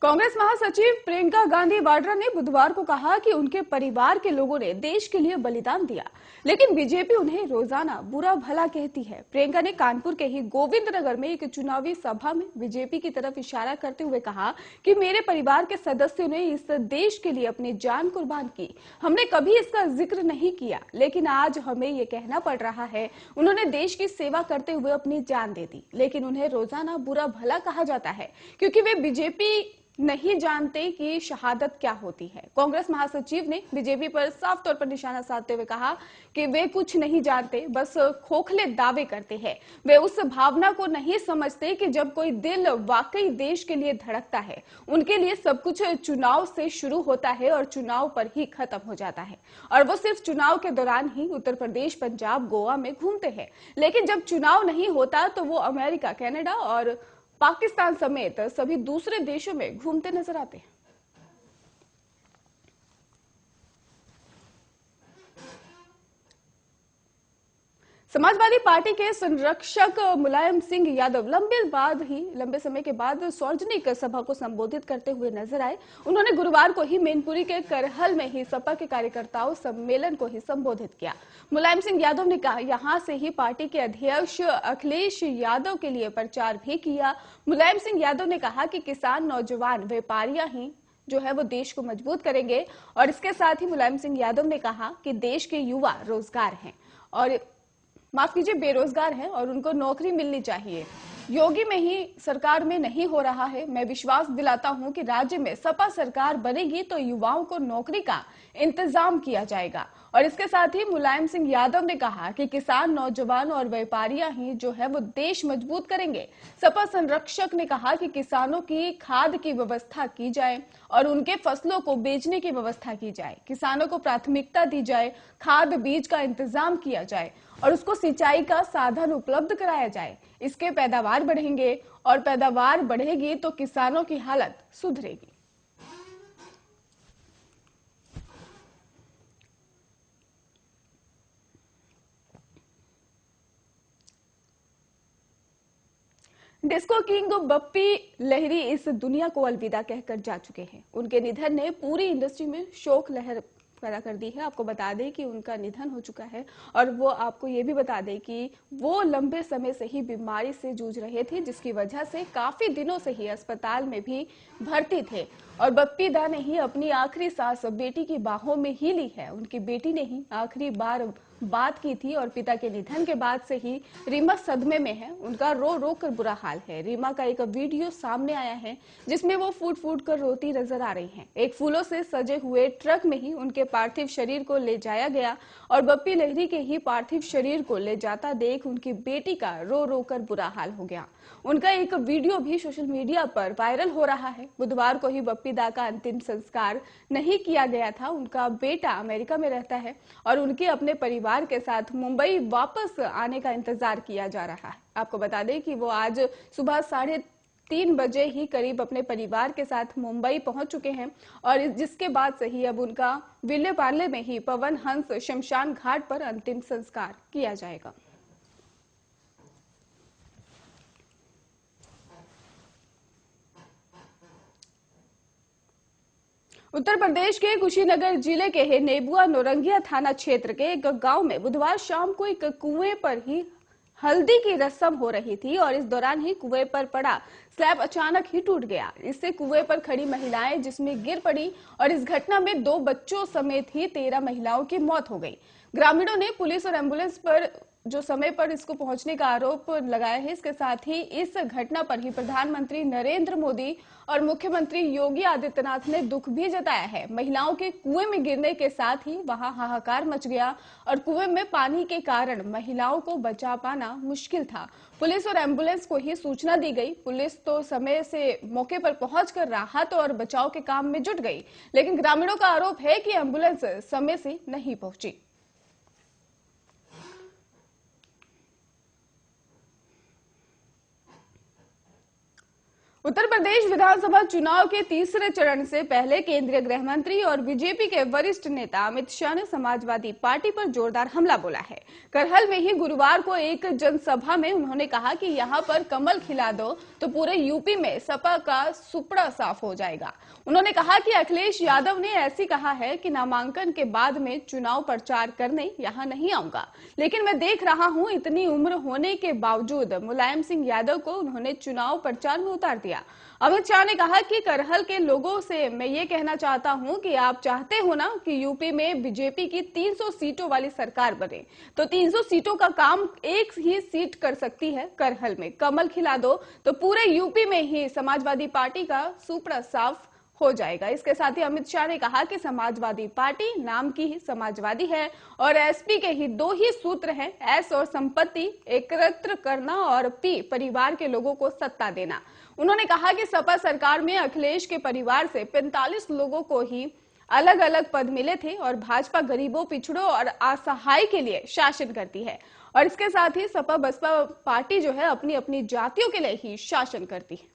कांग्रेस महासचिव प्रियंका गांधी वाड्रा ने बुधवार को कहा कि उनके परिवार के लोगों ने देश के लिए बलिदान दिया, लेकिन बीजेपी उन्हें रोजाना बुरा भला कहती है। प्रियंका ने कानपुर के ही गोविंदनगर में एक चुनावी सभा में बीजेपी की तरफ इशारा करते हुए कहा कि मेरे परिवार के सदस्यों ने इस देश के लिए अपनी जान कुर्बान की। हमने कभी इसका जिक्र नहीं किया, लेकिन आज हमें ये कहना पड़ रहा है। उन्होंने देश की सेवा करते हुए अपनी जान दे दी, लेकिन उन्हें रोजाना बुरा भला कहा जाता है क्योंकि वे बीजेपी नहीं जानते कि शहादत क्या होती है। कांग्रेस महासचिव ने बीजेपी पर साफ तौर पर निशाना साधते हुए कहा कि वे कुछ नहीं जानते, बस खोखले दावे करते हैं। वे उस भावना को नहीं समझते कि जब कोई दिल वाकई देश के लिए धड़कता है, उनके लिए सब कुछ चुनाव से शुरू होता है और चुनाव पर ही खत्म हो जाता है। और वो सिर्फ चुनाव के दौरान ही उत्तर प्रदेश, पंजाब, गोवा में घूमते हैं, लेकिन जब चुनाव नहीं होता तो वो अमेरिका, कनाडा और पाकिस्तान समेत सभी दूसरे देशों में घूमते नजर आते हैं। समाजवादी पार्टी के संरक्षक मुलायम सिंह यादव लंबे समय के बाद सार्वजनिक सभा को संबोधित करते हुए नजर आए। उन्होंने गुरुवार को ही मैनपुरी के करहल में ही सपा के कार्यकर्ताओं सम्मेलन को ही संबोधित किया। मुलायम सिंह यादव ने कहा, यहां से ही पार्टी के अध्यक्ष अखिलेश यादव के लिए प्रचार भी किया। मुलायम सिंह यादव ने कहा कि किसान, नौजवान, व्यापारियां ही जो है वो देश को मजबूत करेंगे। और इसके साथ ही मुलायम सिंह यादव ने कहा कि देश के युवा रोजगार हैं और बेरोजगार हैं और उनको नौकरी मिलनी चाहिए। योगी में ही सरकार में नहीं हो रहा है। मैं विश्वास दिलाता हूं कि राज्य में सपा सरकार बनेगी तो युवाओं को नौकरी का इंतजाम किया जाएगा। और इसके साथ ही मुलायम सिंह यादव ने कहा कि किसान, नौजवान और व्यापारियां ही जो है वो देश मजबूत करेंगे। सपा संरक्षक ने कहा कि किसानों की खाद की व्यवस्था की जाए और उनके फसलों को बेचने की व्यवस्था की जाए। किसानों को प्राथमिकता दी जाए, खाद बीज का इंतजाम किया जाए और उसको सिंचाई का साधन उपलब्ध कराया जाए। इसके पैदावार बढ़ेंगे और पैदावार बढ़ेगी तो किसानों की हालत सुधरेगी। डिस्को किंग बप्पी लहरी इस दुनिया को अलविदा कहकर जा चुके हैं। उनके निधन ने पूरी इंडस्ट्री में शोक लहर पैदा कर दी है। आपको बता दें कि उनका निधन हो चुका है और वो आपको ये भी बता दें कि वो लंबे समय से ही बीमारी से जूझ रहे थे, जिसकी वजह से काफी दिनों से ही अस्पताल में भी भर्ती थे। और बप्पी दा ने ही अपनी आखिरी सांस बेटी की बाहों में ही ली है। उनकी बेटी ने ही आखिरी बार बात की थी और पिता के निधन के बाद से ही रीमा सदमे में है। उनका रो रो कर बुरा हाल है। रीमा का एक वीडियो सामने आया है जिसमें वो फूट फूट कर रोती नजर आ रही हैं। एक फूलों से सजे हुए ट्रक में ही उनके पार्थिव शरीर को ले जाया गया और बप्पी लहरी के ही पार्थिव शरीर को ले जाता देख उनकी बेटी का रो रो कर बुरा हाल हो गया। उनका एक वीडियो भी सोशल मीडिया पर वायरल हो रहा है। बुधवार को ही बप्पी दा का अंतिम संस्कार नहीं किया गया था। उनका बेटा अमेरिका में रहता है और उनके अपने परिवार के साथ मुंबई वापस आने का इंतजार किया जा रहा है। आपको बता दें कि वो आज सुबह 3:30 बजे ही करीब अपने परिवार के साथ मुंबई पहुंच चुके हैं और जिसके बाद से ही अब उनका विलेपार्ले में ही पवन हंस शमशान घाट पर अंतिम संस्कार किया जाएगा। उत्तर प्रदेश के कुशीनगर जिले के नेबुआ नौरंगिया थाना क्षेत्र के एक गांव में बुधवार शाम को एक कुएं पर ही हल्दी की रस्म हो रही थी और इस दौरान ही कुएं पर पड़ा स्लैब अचानक ही टूट गया। इससे कुएं पर खड़ी महिलाएं जिसमें गिर पड़ी और इस घटना में 2 बच्चों समेत ही 13 महिलाओं की मौत हो गई। ग्रामीणों ने पुलिस और एम्बुलेंस पर जो समय पर इसको पहुंचने का आरोप लगाया है। इसके साथ ही इस घटना पर ही प्रधानमंत्री नरेंद्र मोदी और मुख्यमंत्री योगी आदित्यनाथ ने दुख भी जताया है। महिलाओं के कुएं में गिरने के साथ ही वहां हाहाकार मच गया और कुएं में पानी के कारण महिलाओं को बचा पाना मुश्किल था। पुलिस और एम्बुलेंस को ही सूचना दी गई। पुलिस तो समय से मौके पर पहुंचकर राहत और बचाव के काम में जुट गई, लेकिन ग्रामीणों का आरोप है कि एम्बुलेंस समय से नहीं पहुंची। उत्तर प्रदेश विधानसभा चुनाव के तीसरे चरण से पहले केंद्रीय गृह मंत्री और बीजेपी के वरिष्ठ नेता अमित शाह ने समाजवादी पार्टी पर जोरदार हमला बोला है। करहल में ही गुरुवार को एक जनसभा में उन्होंने कहा कि यहां पर कमल खिला दो तो पूरे यूपी में सपा का सुपड़ा साफ हो जाएगा। उन्होंने कहा कि अखिलेश यादव ने ऐसी कहा है कि नामांकन के बाद में चुनाव प्रचार करने यहां नहीं आऊंगा, लेकिन मैं देख रहा हूं इतनी उम्र होने के बावजूद मुलायम सिंह यादव को उन्होंने चुनाव प्रचार में उतार दिया। अमित शाह ने कहा कि करहल के लोगों से मैं ये कहना चाहता हूं कि आप चाहते हो ना कि यूपी में बीजेपी की 300 सीटों वाली सरकार बने, तो 300 सीटों का काम एक ही सीट कर सकती है। करहल में कमल खिला दो तो पूरे यूपी में ही समाजवादी पार्टी का सुपड़ा साफ हो जाएगा। इसके साथ ही अमित शाह ने कहा कि समाजवादी पार्टी नाम की ही समाजवादी है और एसपी के ही दो ही सूत्र हैं, एस और संपत्ति एकत्र करना और पी परिवार के लोगों को सत्ता देना। उन्होंने कहा कि सपा सरकार में अखिलेश के परिवार से 45 लोगों को ही अलग अलग पद मिले थे और भाजपा गरीबों, पिछड़ों और असहाय के लिए शासन करती है और इसके साथ ही सपा बसपा पार्टी जो है अपनी अपनी जातियों के लिए ही शासन करती है।